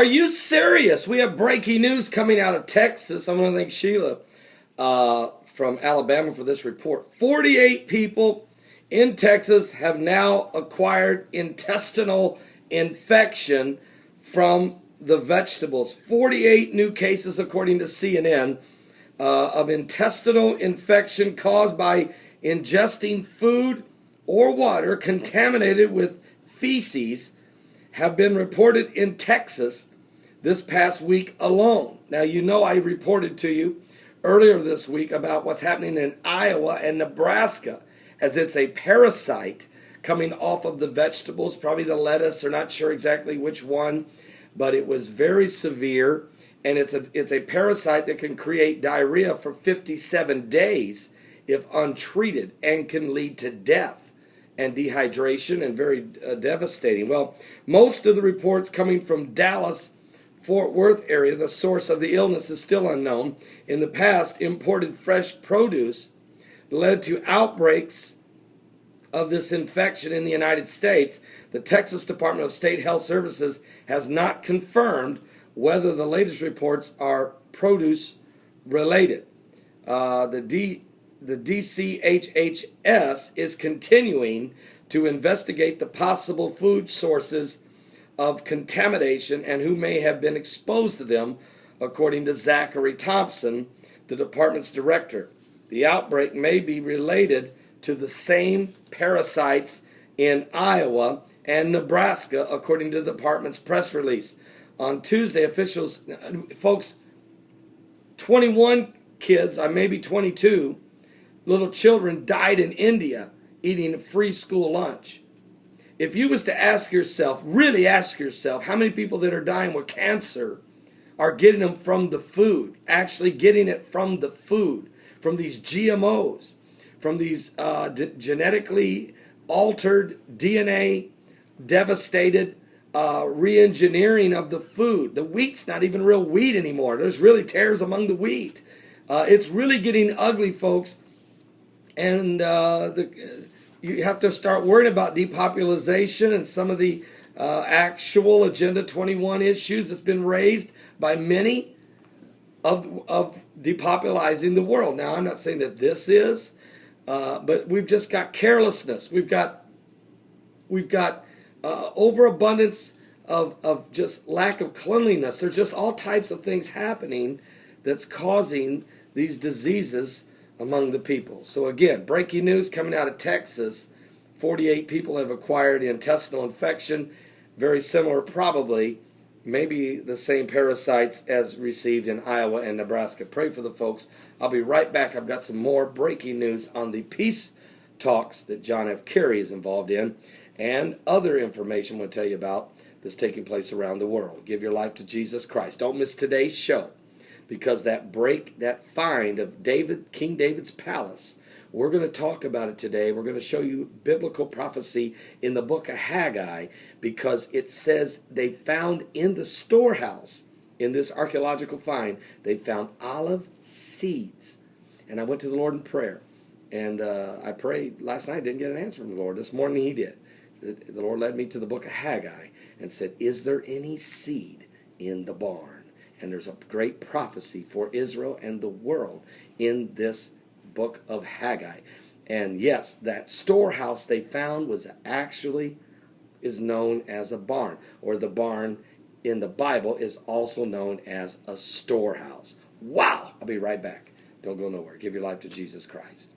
Are you serious? We have breaking news coming out of Texas. I want to thank Sheila from Alabama for this report. 48 people in Texas have now acquired intestinal infection from the vegetables. 48 new cases, according to CNN, of intestinal infection caused by ingesting food or water contaminated with feces have been reported in Texas this past week alone. Now, you know I reported to you earlier this week about what's happening in Iowa and Nebraska, as it's a parasite coming off of the vegetables, probably the lettuce, or not sure exactly which one, but it was very severe, and it's a parasite that can create diarrhea for 57 days if untreated and can lead to death and dehydration and very devastating. Well, most of the reports coming from Dallas, Fort Worth area, the source of the illness is still unknown. In the past, imported fresh produce led to outbreaks of this infection in the United States. The Texas Department of State Health Services has not confirmed whether the latest reports are produce related. The DCHHS is continuing to investigate the possible food sources of contamination and who may have been exposed to them, according to Zachary Thompson, the department's director. The outbreak may be related to the same parasites in Iowa and Nebraska, according to the department's press release. On Tuesday, officials, folks, 21 kids, maybe 22, little children died in India eating a free school lunch. If you was to ask yourself, really ask yourself, how many people that are dying with cancer are getting them from the food, actually getting it from the food, from these GMOs, from these genetically altered, DNA devastated re-engineering of the food. The wheat's not even real wheat anymore. There's really tares among the wheat. It's really getting ugly, folks. And you have to start worrying about depopulation and some of the actual Agenda 21 issues that's been raised by many of depopulizing the world. Now, I'm not saying that this is, but we've just got carelessness. We've got overabundance of just lack of cleanliness. There's just all types of things happening that's causing these diseases among the people. So again, breaking news coming out of Texas. 48 people have acquired intestinal infection, very similar probably, maybe the same parasites as received in Iowa and Nebraska. Pray for the folks. I'll be right back. I've got some more breaking news on the peace talks that John F. Kerry is involved in, and other information we'll tell you about that's taking place around the world. Give your life to Jesus Christ. Don't miss today's show, because that find of King David's palace, we're going to talk about it today. We're going to show you biblical prophecy in the book of Haggai, because it says they found in the storehouse, in this archaeological find, they found olive seeds. And I went to the Lord in prayer, and I prayed last night, didn't get an answer from the Lord. This morning he did. The Lord led me to the book of Haggai and said, is there any seed in the barn? And there's a great prophecy for Israel and the world in this book of Haggai. And yes, that storehouse they found is known as a barn, or the barn in the Bible is also known as a storehouse. Wow! I'll be right back. Don't go nowhere. Give your life to Jesus Christ.